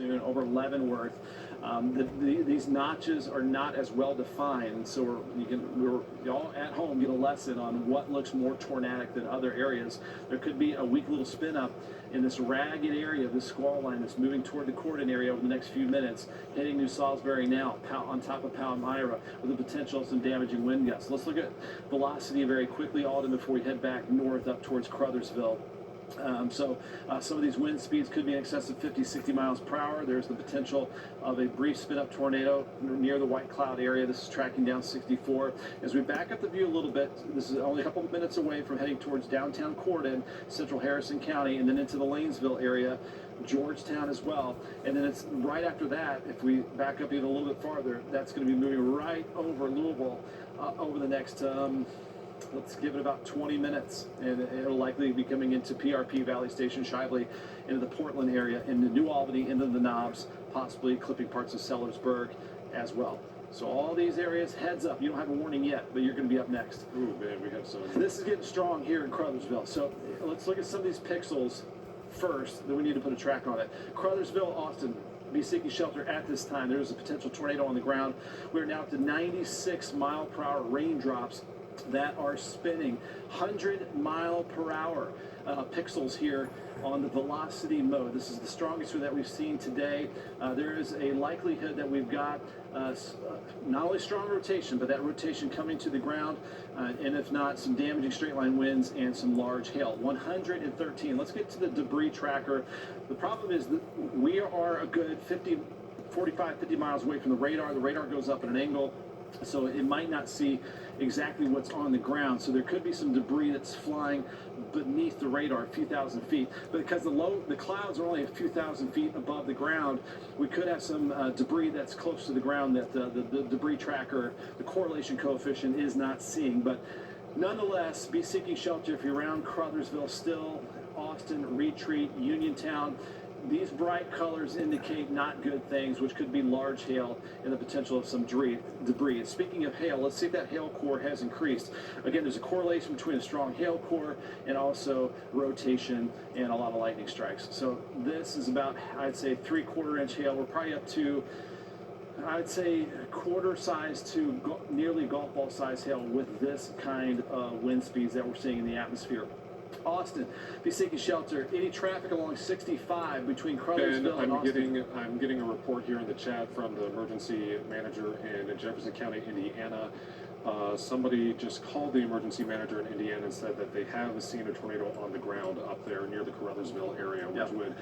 soon over Leavenworth. These notches are not as well defined, so we're all at home get a lesson on what looks more tornadic than other areas. There could be a weak little spin up in this ragged area of this squall line that's moving toward the Corden area over the next few minutes, hitting New Salisbury now, on top of Palmyra, with the potential of some damaging wind gusts. Let's look at velocity very quickly, Alden, before we head back north up towards Crothersville. Some of these wind speeds could be in excess of 50, 60 miles per hour. There's the potential of a brief spin-up tornado near the White Cloud area. This is tracking down 64. As we back up the view a little bit, this is only a couple of minutes away from heading towards downtown Corden, central Harrison County, and then into the Lanesville area, Georgetown as well. And then it's right after that, if we back up even a little bit farther, that's going to be moving right over Louisville over the next let's give it about 20 minutes, and it'll likely be coming into PRP, Valley Station, Shively, into the Portland area, into New Albany, into the Knobs, possibly clipping parts of Sellersburg as well. So all these areas, heads up. You don't have a warning yet, but you're going to be up next. Ooh, man, we have some. This is getting strong here in Crothersville. So let's look at some of these pixels first. Then we need to put a track on it. Crothersville, Austin. Be seeking shelter at this time. There is a potential tornado on the ground. We're now up to 96 mile per hour raindrops that are spinning 100 mile per hour pixels here on the velocity mode. This is the strongest that we've seen today. There is a likelihood that we've got not only strong rotation, but that rotation coming to the ground, and if not, some damaging straight line winds and some large hail. 113. Let's get to the debris tracker. The problem is that we are a good 45, 50 miles away from the radar. The radar goes up at an angle, so it might not see exactly what's on the ground. So there could be some debris that's flying beneath the radar a few thousand feet. But because the clouds are only a few thousand feet above the ground, we could have some debris that's close to the ground that the debris tracker, the correlation coefficient, is not seeing. But nonetheless, be seeking shelter if you're around Crothersville still, Austin, Retreat, Uniontown. These bright colors indicate not good things, which could be large hail and the potential of some debris. And speaking of hail, let's see if that hail core has increased. Again, there's a correlation between a strong hail core and also rotation and a lot of lightning strikes. So this is about, I'd say, 3/4 inch hail. We're probably up to, I'd say, quarter size to nearly golf ball size hail with this kind of wind speeds that we're seeing in the atmosphere. Austin, be seeking shelter. Any traffic along 65 between Crothersville and Austin? I'm getting a report here in the chat from the emergency manager in Jefferson County, Indiana. Somebody just called the emergency manager in Indiana and said that they have seen a tornado on the ground up there near the Crothersville area, which would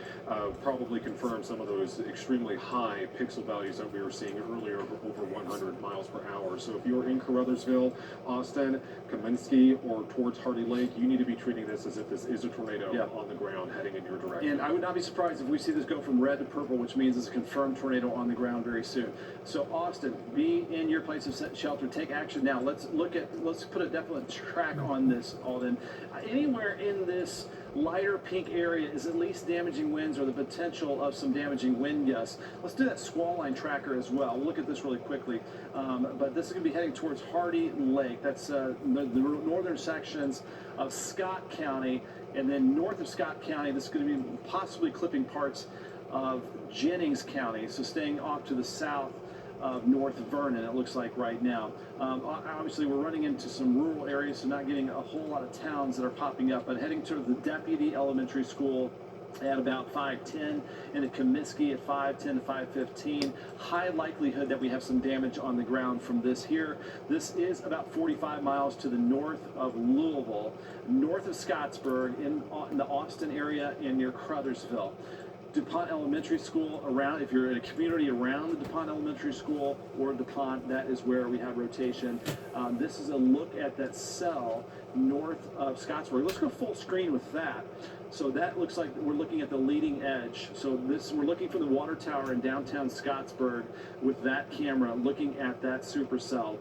probably confirm some of those extremely high pixel values that we were seeing earlier, over 100 miles per hour. So if you're in Crothersville, Austin, Kaminsky, or towards Hardy Lake, you need to be treating this as if this is a tornado on the ground heading in your direction. And I would not be surprised if we see this go from red to purple, which means it's a confirmed tornado on the ground very soon. So Austin, be in your place of shelter. Take action now. Let's put a definite track on this, Alden. Anywhere in this lighter pink area is at least damaging winds or the potential of some damaging wind gusts. Let's do that squall line tracker as well. We'll look at this really quickly. But this is going to be heading towards Hardy Lake. That's the northern sections of Scott County. And then north of Scott County, this is going to be possibly clipping parts of Jennings County. So staying off to the south of North Vernon, it looks like right now. Obviously, we're running into some rural areas, so not getting a whole lot of towns that are popping up, but heading to the Deputy Elementary School at about 5:10, and at Comiskey at 5:10 to 5:15. High likelihood that we have some damage on the ground from this here. This is about 45 miles to the north of Louisville, north of Scottsburg, in the Austin area and near Crothersville. DuPont Elementary School, around, if you're in a community around the DuPont Elementary School or DuPont, that is where we have rotation. This is a look at that cell north of Scottsburg. Let's go full screen with that. So that looks like we're looking at the leading edge. So we're looking for the water tower in downtown Scottsburg with that camera looking at that supercell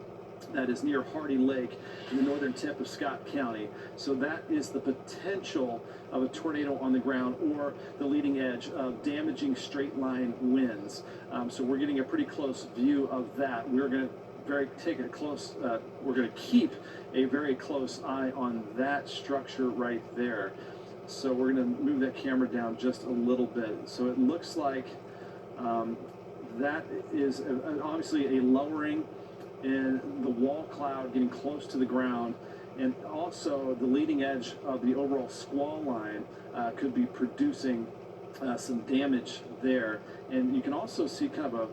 that is near Hardy Lake in the northern tip of Scott County. So that is the potential of a tornado on the ground or the leading edge of damaging straight line winds. So we're getting a pretty close view of that. We're going to we're going to keep a very close eye on that structure right there. So we're going to move that camera down just a little bit. So it looks like That is obviously a lowering in the wall cloud getting close to the ground, and also the leading edge of the overall squall line could be producing some damage there. And you can also see kind of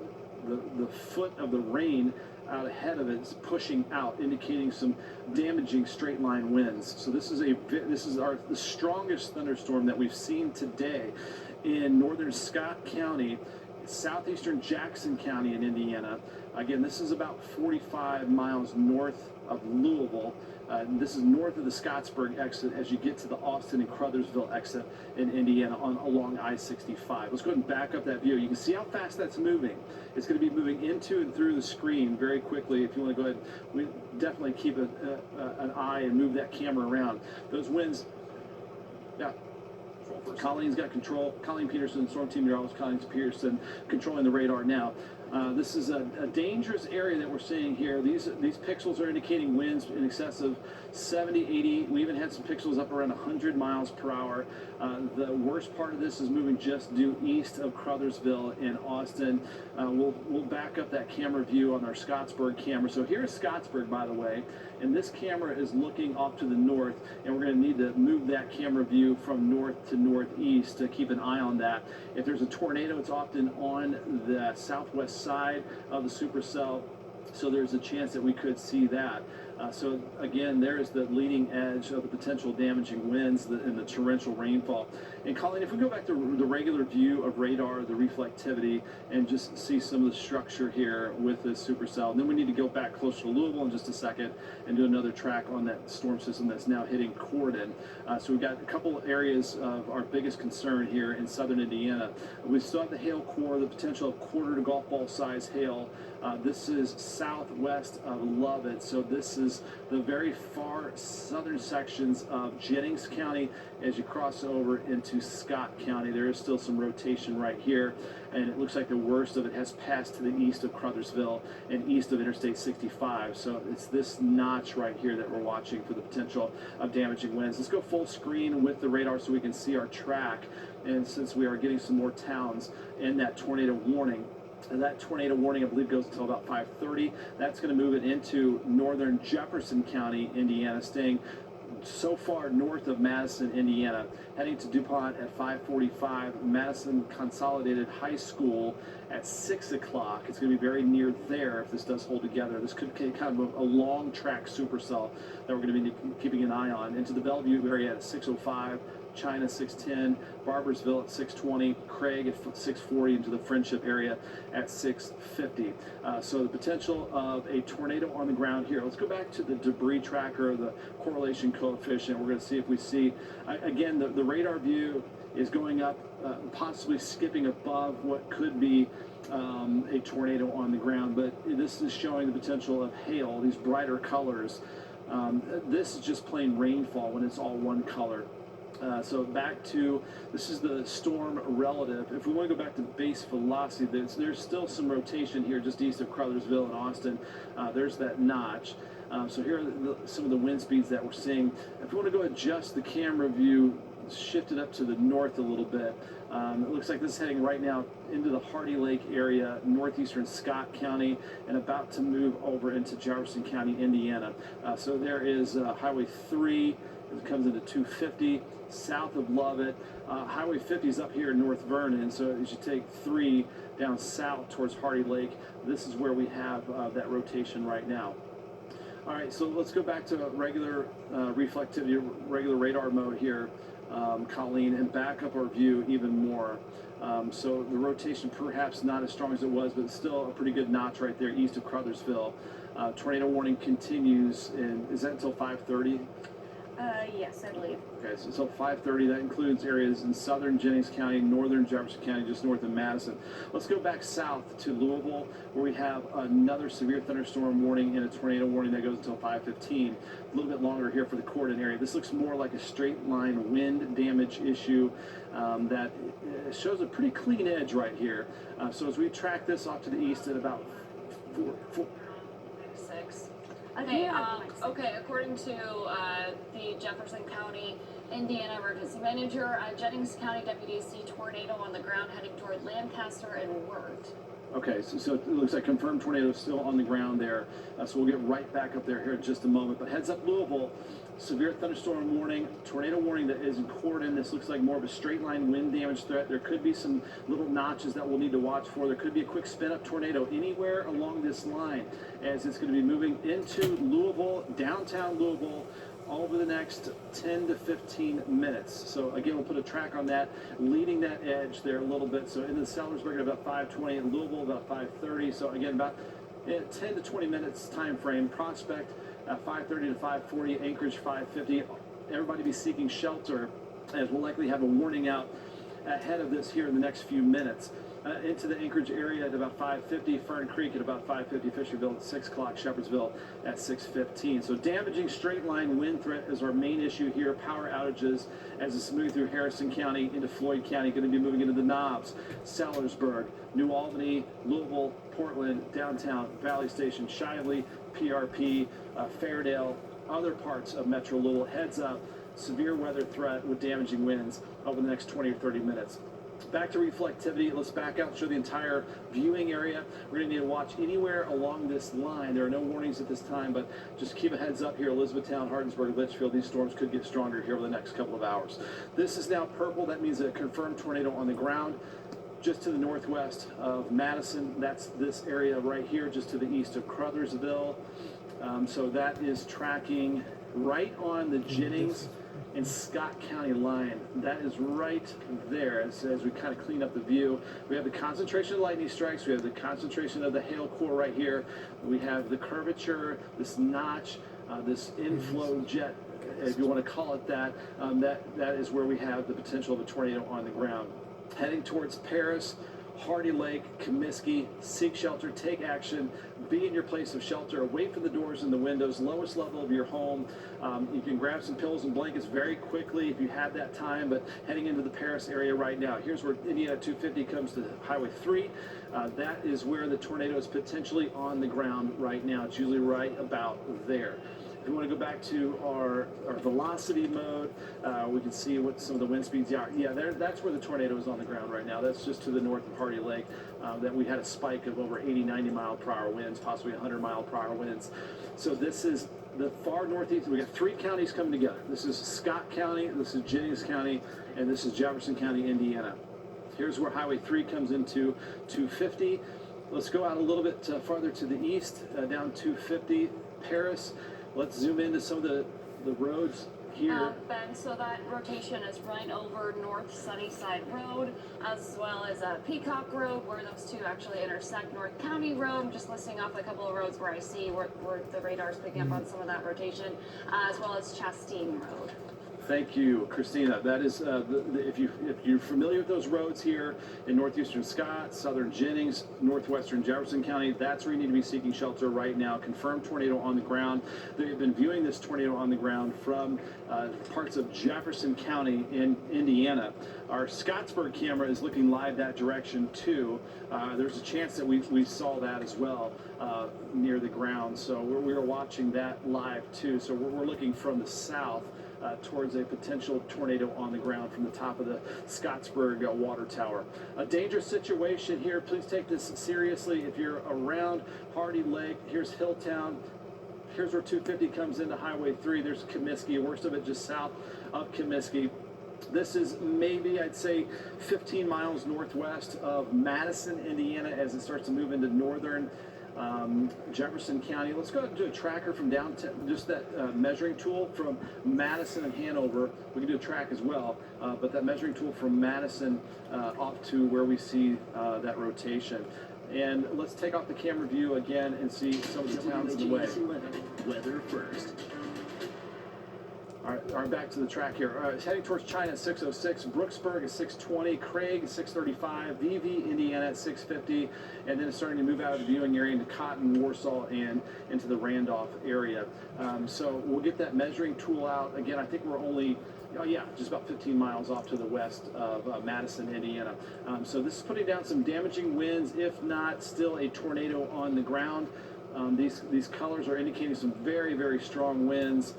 the foot of the rain out ahead of it is pushing out, indicating some damaging straight line winds. So this is the strongest thunderstorm that we've seen today in northern Scott County, southeastern Jackson County in Indiana. Again, this is about 45 miles north of Louisville. This is north of the Scottsburg exit as you get to the Austin and Crothersville exit in Indiana along I-65. Let's go ahead and back up that view. You can see how fast that's moving. It's going to be moving into and through the screen very quickly. If you want to go ahead, we definitely keep an eye and move that camera around. Those winds, yeah. Colleen's got control. Colleen Peterson, Storm Team Meteorologist Colleen Peterson, controlling the radar now. This is a dangerous area that we're seeing here. These pixels are indicating winds in excess of 70, 80. We even had some pixels up around 100 miles per hour. The worst part of this is moving just due east of Crothersville in Austin. We'll back up that camera view on our Scottsburg camera. So here's Scottsburg, by the way, and this camera is looking off to the north, and we're going to need to move that camera view from north to northeast to keep an eye on that. If there's a tornado, it's often on the southwest side of the supercell, so there's a chance that we could see that. So again, there's the leading edge of the potential damaging winds and the torrential rainfall. And Colleen, if we go back to the regular view of radar, the reflectivity, and just see some of the structure here with this supercell, and then we need to go back closer to Louisville in just a second and do another track on that storm system that's now hitting Corden. So we've got a couple areas of our biggest concern here in southern Indiana. We still have the hail core, the potential of quarter to golf ball size hail. This is southwest of Lovett, so this is the very far southern sections of Jennings County as you cross over into Scott County. There is still some rotation right here, and it looks like the worst of it has passed to the east of Crothersville and east of Interstate 65. So it's this notch right here that we're watching for the potential of damaging winds. Let's go full screen with the radar so we can see our track, and since we are getting some more towns in that tornado warning. And that tornado warning, I believe, goes until about 5:30. That's going to move it into northern Jefferson County, Indiana, staying so far north of Madison, Indiana, heading to DuPont at 5:45, Madison Consolidated High School at 6 o'clock. It's going to be very near there if this does hold together. This could be kind of a long track supercell that we're going to be keeping an eye on. Into the Bellevue area at 6:05. China 6:10, Barbersville at 6:20, Craig at 6:40, into the Friendship area at 6:50. So the potential of a tornado on the ground here. Let's go back to the debris tracker, the correlation coefficient. We're going to see if we see, again, the radar view is going up, possibly skipping above what could be a tornado on the ground, but this is showing the potential of hail, these brighter colors. This is just plain rainfall when it's all one color. So back to, this is the storm relative. If we want to go back to base velocity, there's still some rotation here just east of Crothersville and Austin. There's that notch. So here are some of the wind speeds that we're seeing. If we want to go adjust the camera view, shift it up to the north a little bit. It looks like this is heading right now into the Hardy Lake area, northeastern Scott County, and about to move over into Jefferson County, Indiana. So there is Highway 3. It comes into 250 south of Lovett. Highway 50 is up here in North Vernon, so as you take 3 down south towards Hardy Lake, this is where we have that rotation right now. All right, so let's go back to regular reflectivity, regular radar mode here, Colleen, and back up our view even more. So the rotation perhaps not as strong as it was, but still a pretty good notch right there east of Crothersville. Tornado warning continues, and is that until 5:30? Yes, I believe. Okay, so until 5:30, that includes areas in southern Jennings County, northern Jefferson County, just north of Madison. Let's go back south to Louisville, where we have another severe thunderstorm warning and a tornado warning that goes until 5:15. A little bit longer here for the Corden area. This looks more like a straight line wind damage issue that shows a pretty clean edge right here. So as we track this off to the east at about 6. Okay, according to the Jefferson County Indiana emergency manager. Jennings County deputies see tornado on the ground heading toward Lancaster and Worth. Okay, so it looks like confirmed tornado still on the ground there. So we'll get right back up there here in just a moment. But heads up, Louisville, severe thunderstorm warning, tornado warning that is in Cordon. This looks like more of a straight line wind damage threat. There could be some little notches that we'll need to watch for. There could be a quick spin up tornado anywhere along this line as it's going to be moving into Louisville, downtown Louisville, over the next 10 to 15 minutes. So again, we'll put a track on that, leading that edge there a little bit. So into Sellersburg at about 5:20, in Louisville about 5:30. So again, about 10 to 20 minutes time frame. Prospect at 5:30 to 5:40, Anchorage 5:50. Everybody be seeking shelter as we'll likely have a warning out ahead of this here in the next few minutes. Into the Anchorage area at about 5:50, Fern Creek at about 5:50, Fisherville at 6 o'clock, Shepherdsville at 6:15. So damaging straight line wind threat is our main issue here. Power outages as it's moving through Harrison County into Floyd County, going to be moving into the Knobs, Sellersburg, New Albany, Louisville, Portland, downtown, Valley Station, Shively, PRP, Fairdale, other parts of Metro Louisville. Heads up, severe weather threat with damaging winds over the next 20 or 30 minutes. Back to reflectivity. Let's back out and show the entire viewing area. We're going to need to watch anywhere along this line. There are no warnings at this time, but just keep a heads up here. Elizabethtown, Hardinsburg, Litchfield, these storms could get stronger here over the next couple of hours. This is now purple. That means a confirmed tornado on the ground just to the northwest of Madison. That's this area right here, just to the east of Crothersville. So that is tracking right on the Jennings and Scott County line. That is right there as we kind of clean up the view. We have the concentration of lightning strikes. We have the concentration of the hail core right here. We have the curvature, this notch, this inflow jet, if you want to call it that. That is where we have the potential of a tornado on the ground. Heading towards Paris, Hardy Lake, Comiskey, seek shelter, take action, be in your place of shelter, away from the doors and the windows, lowest level of your home. You can grab some pillows and blankets very quickly if you have that time, but heading into the Paris area right now. Here's where Indiana 250 comes to Highway 3. That is where the tornado is potentially on the ground right now. It's usually right about there. If we want to go back to our velocity mode, we can see what some of the wind speeds are. Yeah, that's where the tornado is on the ground right now. That's just to the north of Hardy Lake. That we had a spike of over 80, 90 mile per hour winds, possibly 100 mile per hour winds. So this is the far northeast. We got 3 counties coming together. This is Scott County, this is Jennings County, and this is Jefferson County, Indiana. Here's where Highway 3 comes into 250. Let's go out a little bit farther to the east, down 250, Paris. Let's zoom into some of the roads here. Ben, so that rotation is right over North Sunnyside Road, as well as Peacock Road, where those two actually intersect. North County Road. I'm just listing off a couple of roads where I see where the radar's picking up on some of that rotation, as well as Chastain Road. Thank you, Christina. That is, if you're familiar with those roads here in northeastern Scott, southern Jennings, northwestern Jefferson County, that's where you need to be seeking shelter right now. Confirmed tornado on the ground. They've been viewing this tornado on the ground from parts of Jefferson County in Indiana. Our Scottsburg camera is looking live that direction too. There's a chance that we saw that as well near the ground. So we're watching that live too. So we're looking from the south towards a potential tornado on the ground from the top of the Scottsburg water tower. A dangerous situation here. Please take this seriously. If you're around Hardy Lake, here's Hilltown. Here's where 250 comes into Highway 3. There's Comiskey, worst of it just south of Comiskey. This is maybe, I'd say, 15 miles northwest of Madison, Indiana, as it starts to move into northern Jefferson County. Let's go ahead and do a tracker from downtown, just that measuring tool from Madison and Hanover. We can do a track as well, but that measuring tool from Madison off to where we see that rotation. And let's take off the camera view again and see some of the towns in the way. Weather first. All right, back to the track here. Heading towards China at 6:06, Brooksburg at 6:20, Craig at 6:35, VV, Indiana at 6:50, and then it's starting to move out of the viewing area into Cotton, Warsaw, and into the Randolph area. So we'll get that measuring tool out. Again, I think we're only, just about 15 miles off to the west of Madison, Indiana. So this is putting down some damaging winds, if not still a tornado on the ground. These colors are indicating some very, very strong winds.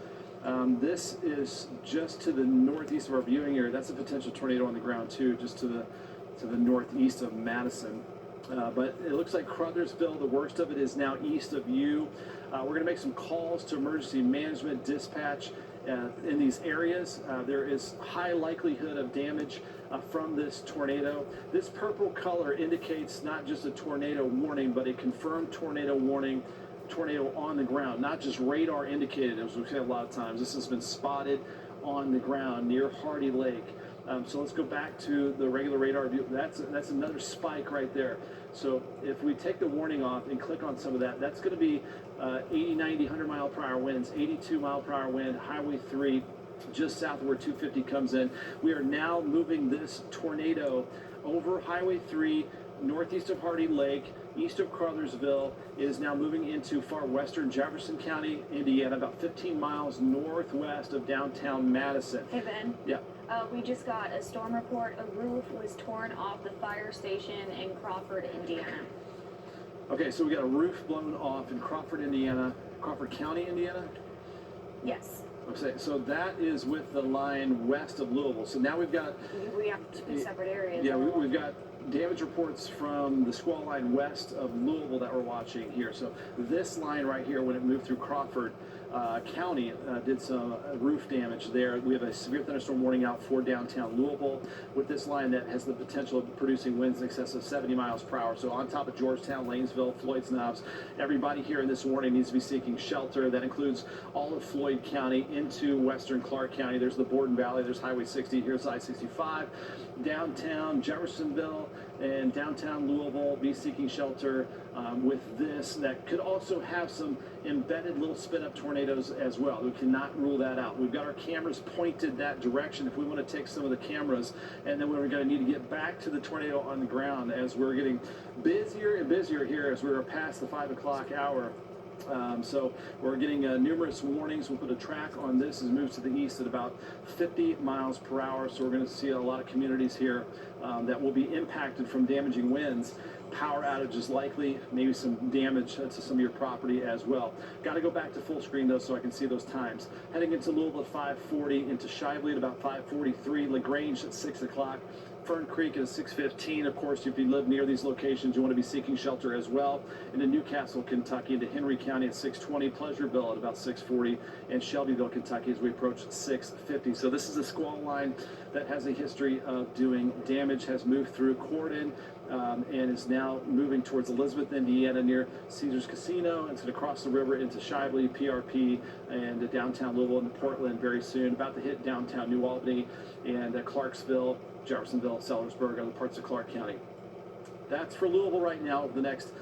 This is just to the northeast of our viewing area. That's a potential tornado on the ground too, just to the northeast of Madison. But it looks like Crothersville, the worst of it is now east of you. We're going to make some calls to emergency management dispatch in these areas. There is high likelihood of damage from this tornado. This purple color indicates not just a tornado warning, but a confirmed tornado warning, tornado on the ground, not just radar indicated, as we say a lot of times. This has been spotted on the ground near Hardy Lake. So let's go back to the regular radar view. That's another spike right there. So if we take the warning off and click on some of that, that's going to be 80, 90, 100 mile per hour winds, 82 mile per hour wind, Highway 3, just south of where 250 comes in. We are now moving this tornado over Highway 3, northeast of Hardy Lake, east of Crothersville. It is now moving into far western Jefferson County, Indiana, about 15 miles northwest of downtown Madison. Hey, Ben. Yeah. We just got a storm report. A roof was torn off the fire station in Crawford, Indiana. Okay, so we got a roof blown off in Crawford, Indiana, Crawford County, Indiana. Yes. Okay, so that is with the line west of Louisville. So now we've got, We have two separate areas. yeah, we've got damage reports from the squall line west of Louisville that we're watching here. So this line right here, when it moved through Crawford County, did some roof damage there. We have a severe thunderstorm warning out for downtown Louisville with this line that has the potential of producing winds in excess of 70 miles per hour. So on top of Georgetown, Lanesville, Floyd's Knobs, everybody here in this warning needs to be seeking shelter. That includes all of Floyd County into western Clark County. There's the Borden Valley, there's Highway 60, here's I-65. Downtown Jeffersonville and downtown Louisville, be seeking shelter with this. That could also have some embedded little spin-up tornadoes as well. We cannot rule that out. We've got our cameras pointed that direction if we want to take some of the cameras, and then we're going to need to get back to the tornado on the ground as we're getting busier and busier here as we're past the 5 o'clock hour. So we're getting numerous warnings. We'll put a track on this as it moves to the east at about 50 miles per hour. So we're going to see a lot of communities here that will be impacted from damaging winds. Power outages likely, maybe some damage to some of your property as well. Got to go back to full screen though so I can see those times. Heading into Louisville at 5:40, into Shively at about 5:43, LaGrange at 6 o'clock. Fern Creek at 6:15. Of course, if you live near these locations, you want to be seeking shelter as well. Into Newcastle, Kentucky, into Henry County at 6:20, Pleasureville at about 6:40, and Shelbyville, Kentucky as we approach 6:50. So this is a squall line that has a history of doing damage, has moved through Corden, and is now moving towards Elizabeth, Indiana, near Caesars Casino. It's going to cross the river into Shively, PRP, and downtown Louisville and Portland very soon. About to hit downtown New Albany and Clarksville, Jeffersonville, Sellersburg, other parts of Clark County. That's for Louisville right now over the next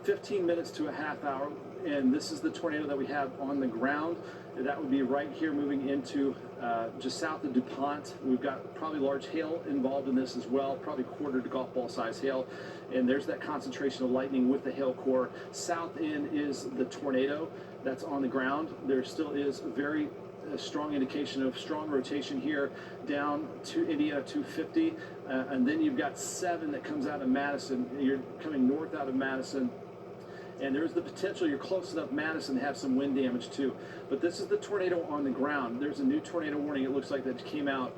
15 minutes to a half hour. And this is the tornado that we have on the ground. That would be right here moving into just south of DuPont. We've got probably large hail involved in this as well, probably quarter to golf ball size hail. And there's that concentration of lightning with the hail core. South end is the tornado that's on the ground. There still is very strong indication of strong rotation here down to Indiana 250. And then you've got 7 that comes out of Madison. You're coming north out of Madison. And there's the potential, you're close enough Madison to have some wind damage too. But this is the tornado on the ground. There's a new tornado warning, it looks like, that came out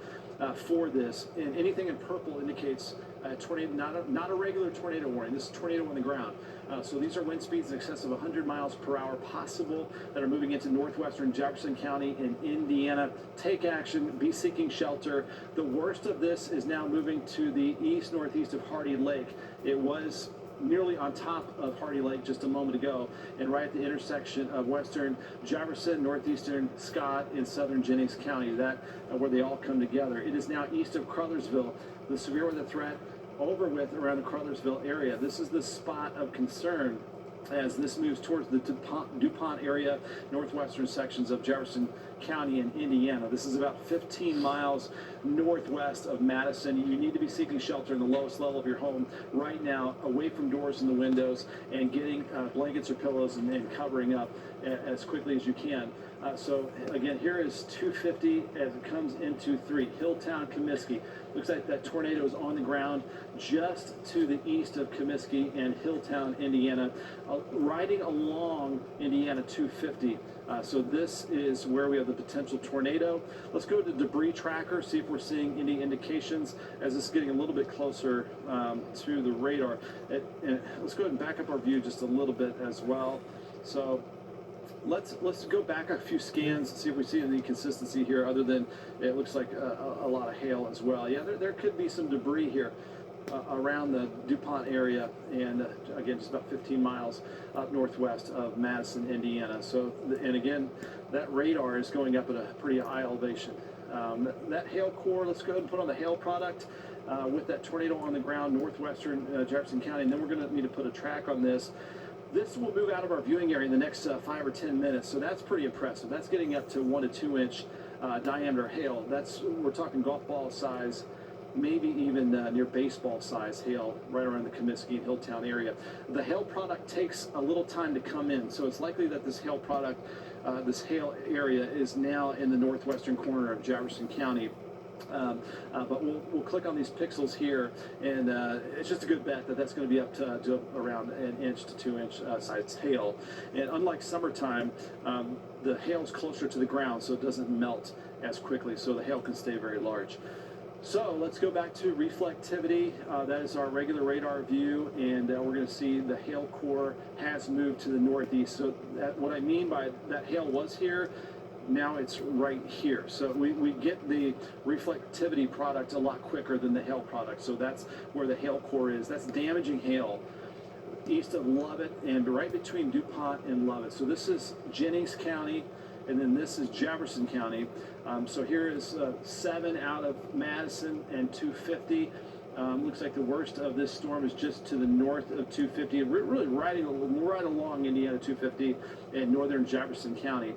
for this. And anything in purple indicates a tornado, not a regular tornado warning. This is tornado on the ground. So these are wind speeds in excess of 100 miles per hour possible that are moving into northwestern Jefferson County in Indiana. Take action, be seeking shelter. The worst of this is now moving to the east-northeast of Hardy Lake. It was nearly on top of Hardy Lake just a moment ago, and right at the intersection of western Jefferson, northeastern Scott, and southern Jennings County, that where they all come together. It is now east of Crothersville. The severe weather threat over with around the Crothersville area. This is the spot of concern as this moves towards the DuPont area, northwestern sections of Jefferson County in Indiana. This is about 15 miles northwest of Madison. You need to be seeking shelter in the lowest level of your home right now, away from doors and the windows, and getting blankets or pillows and covering up as quickly as you can. So again, here is 250 as it comes into 3. Hilltown, Comiskey. Looks like that tornado is on the ground just to the east of Comiskey and Hilltown, Indiana, riding along Indiana 250. So this is where we have the potential tornado. Let's go to debris tracker, see if we're seeing any indications as this is getting a little bit closer to the radar. And let's go ahead and back up our view just a little bit as well. So let's go back a few scans, see if we see any consistency here other than it looks like a lot of hail as well. Yeah, there could be some debris here around the DuPont area, and again, just about 15 miles up northwest of Madison, Indiana. So, and again, that radar is going up at a pretty high elevation. That hail core, let's go ahead and put on the hail product with that tornado on the ground, northwestern Jefferson County, and then we're going to need to put a track on this. This will move out of our viewing area in the next 5 or 10 minutes, so that's pretty impressive. That's getting up to 1 to 2 inch diameter hail. We're talking golf ball size, maybe even near baseball size hail right around the Comiskey and Hilltown area. The hail product takes a little time to come in, so it's likely that this hail product, this hail area is now in the northwestern corner of Jefferson County. But we'll click on these pixels here, and it's just a good bet that that's going to be up to around 1 inch to 2 inch size hail. And unlike summertime, the hail is closer to the ground, so it doesn't melt as quickly, so the hail can stay very large. So let's go back to reflectivity. That is our regular radar view, and we're going to see the hail core has moved to the northeast. So what I mean by that hail was here, now it's right here. So we get the reflectivity product a lot quicker than the hail product. So that's where the hail core is. That's damaging hail east of Lovett and right between DuPont and Lovett. So this is Jennings County, and then this is Jefferson County. So here is 7 out of Madison and 250. Looks like the worst of this storm is just to the north of 250, really right along Indiana 250 and northern Jefferson County.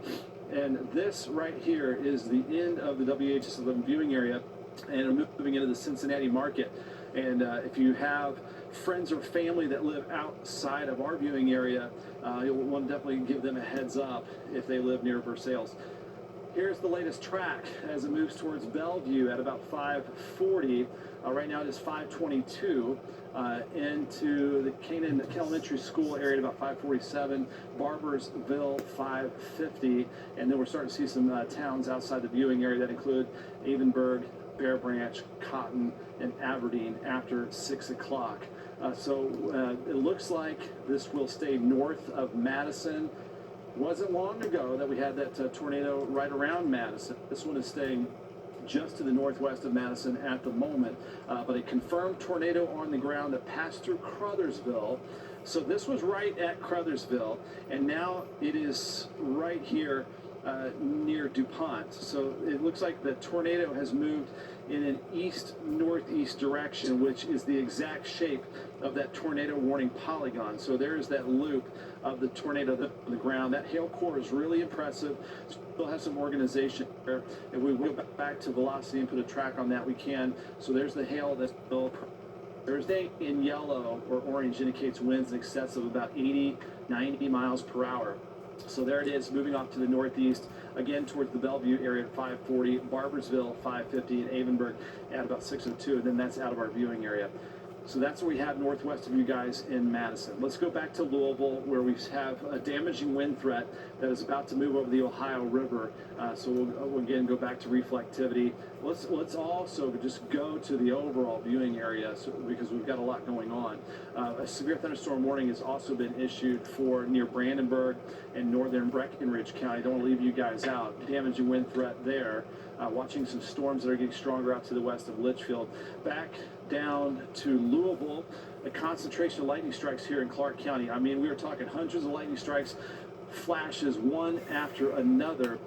And this right here is the end of the WHAS 11 viewing area, and moving into the Cincinnati market. And if you have friends or family that live outside of our viewing area, you'll want to definitely give them a heads up if they live near Versailles. Here's the latest track as it moves towards Bellevue at about 540. Right now it is 522 into the Canaan Elementary School area at about 547, Barbersville 550, and then we're starting to see some towns outside the viewing area that include Avonburg, Bear Branch, Cotton, and Aberdeen after 6 o'clock. So it looks like this will stay north of Madison. Wasn't long ago that we had that tornado right around Madison. This one is staying just to the northwest of Madison at the moment, but a confirmed tornado on the ground that passed through Crothersville. So this was right at Crothersville, and now it is right here near DuPont. So it looks like the tornado has moved in an east-northeast direction, which is the exact shape of that tornado warning polygon. So there's that loop of the tornado on the ground. That hail core is really impressive. Still have some organization there. If we go back to velocity and put a track on that, we can. So there's the hail that's still Thursday in yellow or orange indicates winds in excess of about 80, 90 miles per hour. So there it is, moving off to the northeast, again towards the Bellevue area at 540, Barbersville 550, and Avonburg at about 602, and then that's out of our viewing area. So that's what we have northwest of you guys in Madison. Let's go back to Louisville, where we have a damaging wind threat that is about to move over the Ohio River. So we'll again go back to reflectivity. Let's also just go to the overall viewing area because we've got a lot going on. A severe thunderstorm warning has also been issued for near Brandenburg and northern Breckenridge County. Don't want to leave you guys out. Damaging wind threat there. Watching some storms that are getting stronger out to the west of Litchfield. Back down to Louisville, a concentration of lightning strikes here in Clark County. I mean, we are talking hundreds of lightning strikes, flashes one after another.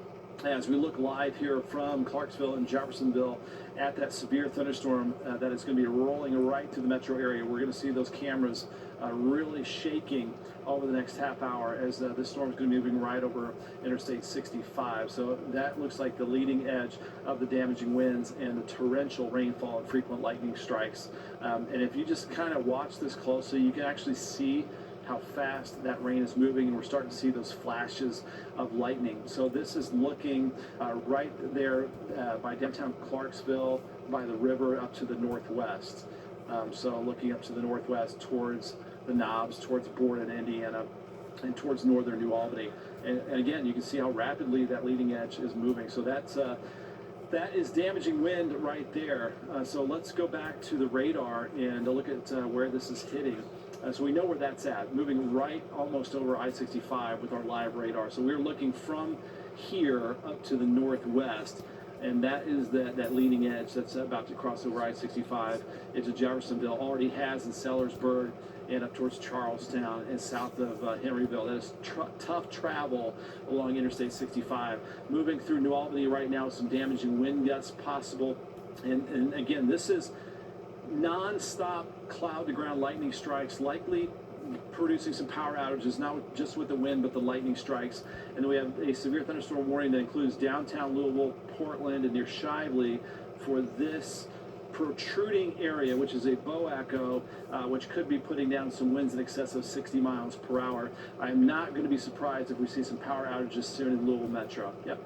as we look live here from Clarksville and Jeffersonville at that severe thunderstorm that is going to be rolling right through the metro area. We're going to see those cameras really shaking over the next half hour as this storm is going to be moving right over Interstate 65. So that looks like the leading edge of the damaging winds and the torrential rainfall and frequent lightning strikes. And if you just kind of watch this closely, you can actually see how fast that rain is moving, and we're starting to see those flashes of lightning. So this is looking right there by downtown Clarksville, by the river up to the northwest. So looking up to the northwest towards the Knobs, towards Borden, Indiana, and towards northern New Albany. And again, you can see how rapidly that leading edge is moving. So that is damaging wind right there. So let's go back to the radar and look at where this is hitting. So we know where that's at, moving right almost over I-65 with our live radar. So we're looking from here up to the northwest, and that is that leading edge that's about to cross over I-65 into Jeffersonville. Already has in Sellersburg and up towards Charlestown and south of Henryville. That is tough travel along Interstate 65. Moving through New Albany right now, some damaging wind gusts possible. And again, this is non-stop cloud-to-ground lightning strikes, likely producing some power outages, not just with the wind, but the lightning strikes. And then we have a severe thunderstorm warning that includes downtown Louisville, Portland, and near Shively for this protruding area, which is a bow echo, which could be putting down some winds in excess of 60 miles per hour. I'm not going to be surprised if we see some power outages soon in Louisville Metro. Yep.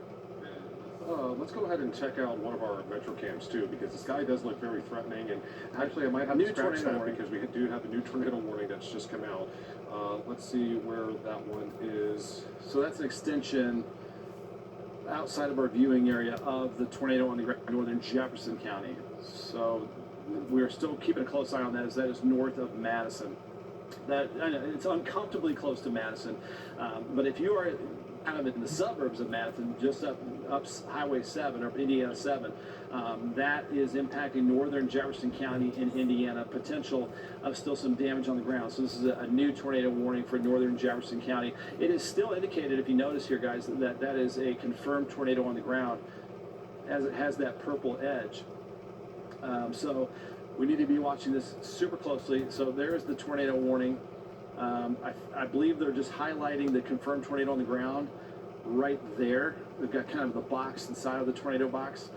Let's go ahead and check out one of our metro cams too, because the sky does look very threatening. And actually, I might have New to scratch tornado that warning. because we do have a new tornado warning that's just come out. Let's see where that one is. So that's an extension outside of our viewing area of the tornado on the ground in northern Jefferson County. So we're still keeping a close eye on that, as that is north of Madison. That I know, it's uncomfortably close to Madison, but if you are kind of in the suburbs of Madison, just up Highway 7 or Indiana 7, that is impacting northern Jefferson County in Indiana, potential of still some damage on the ground. So this is a new tornado warning for northern Jefferson County. It is still indicated, if you notice here, guys, that is a confirmed tornado on the ground, as it has that purple edge. So we need to be watching this super closely. So there's the tornado warning. I believe they're just highlighting the confirmed tornado on the ground right there. They've got kind of the box inside of the tornado box.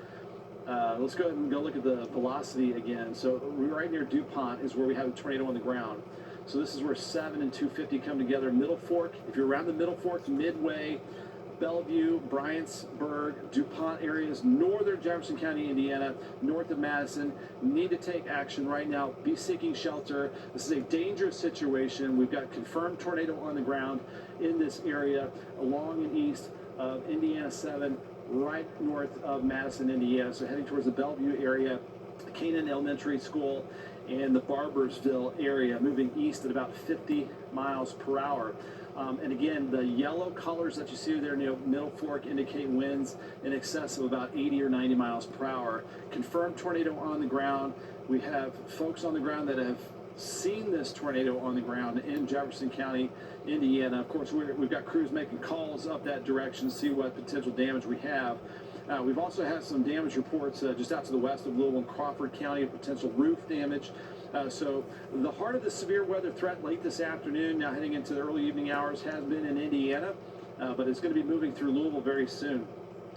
Let's go ahead and go look at the velocity again. So right near DuPont is where we have a tornado on the ground. So this is where 7 and 250 come together. Middle Fork, if you're around the Middle Fork, Midway, Bellevue, Bryantsburg, DuPont areas, northern Jefferson County, Indiana, north of Madison, need to take action right now. Be seeking shelter. This is a dangerous situation. We've got confirmed tornado on the ground in this area along and east of Indiana 7, right north of Madison, Indiana. So heading towards the Bellevue area, Canaan Elementary School, and the Barbersville area, moving east at about 50 miles per hour. And again, the yellow colors that you see there near Middle Fork indicate winds in excess of about 80 or 90 miles per hour. Confirmed tornado on the ground. We have folks on the ground that have seen this tornado on the ground in Jefferson County, Indiana. Of course, we've got crews making calls up that direction to see what potential damage we have. We've also had some damage reports just out to the west of Louisville and Crawford County of potential roof damage. So the heart of the severe weather threat late this afternoon, now heading into the early evening hours, has been in Indiana, but it's going to be moving through Louisville very soon.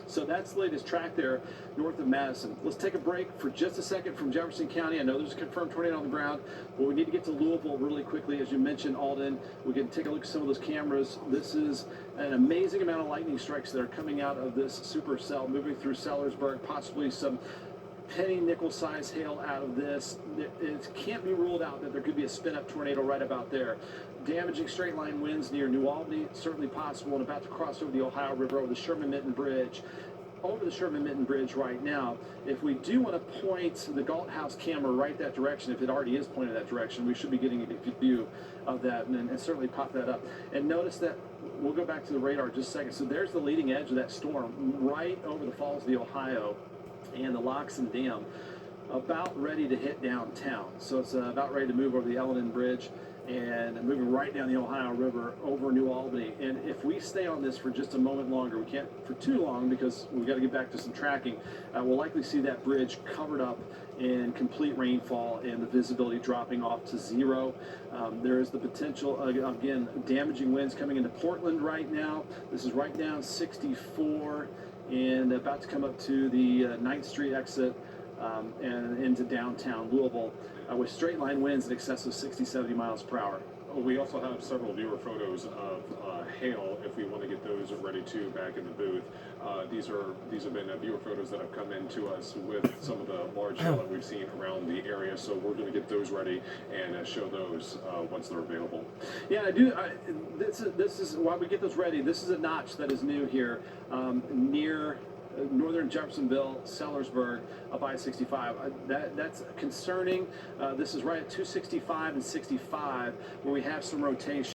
So that's the latest track there north of Madison. Let's take a break for just a second from Jefferson County. I know there's a confirmed tornado on the ground, but we need to get to Louisville really quickly. As you mentioned, Alden, we can take a look at some of those cameras. This is an amazing amount of lightning strikes that are coming out of this supercell, moving through Sellersburg, possibly some penny nickel size hail out of this. It can't be ruled out that there could be a spin-up tornado right about there. Damaging straight line winds near New Albany, certainly possible, and about to cross over the Ohio River over the Sherman-Minton Bridge. Over the Sherman-Minton Bridge right now. If we do want to point the Galt House camera right that direction, if it already is pointed that direction, we should be getting a view of that, and certainly pop that up. And notice that we'll go back to the radar in just a second. So there's the leading edge of that storm right over the Falls of the Ohio and the locks and dam, about ready to hit downtown. So it's about ready to move over the Ellen Bridge and moving right down the Ohio River over New Albany. And if we stay on this for just a moment longer, we can't for too long because we've got to get back to some tracking, we'll likely see that bridge covered up in complete rainfall and the visibility dropping off to zero. There is the potential, again, damaging winds coming into Portland right now. This is right down 64 and about to come up to the 9th Street exit and into downtown Louisville with straight line winds in excess of 60, 70 miles per hour. We also have several viewer photos of hail if we want to get those ready too back in the booth. These have been viewer photos that have come in to us with some of the large hail that we've seen around the area. So we're going to get those ready and show those once they're available. Yeah, this is while we get those ready. This is a notch that is new here near northern Jeffersonville, Sellersburg, up I-65. That's concerning. This is right at 265 and 65 where we have some rotation.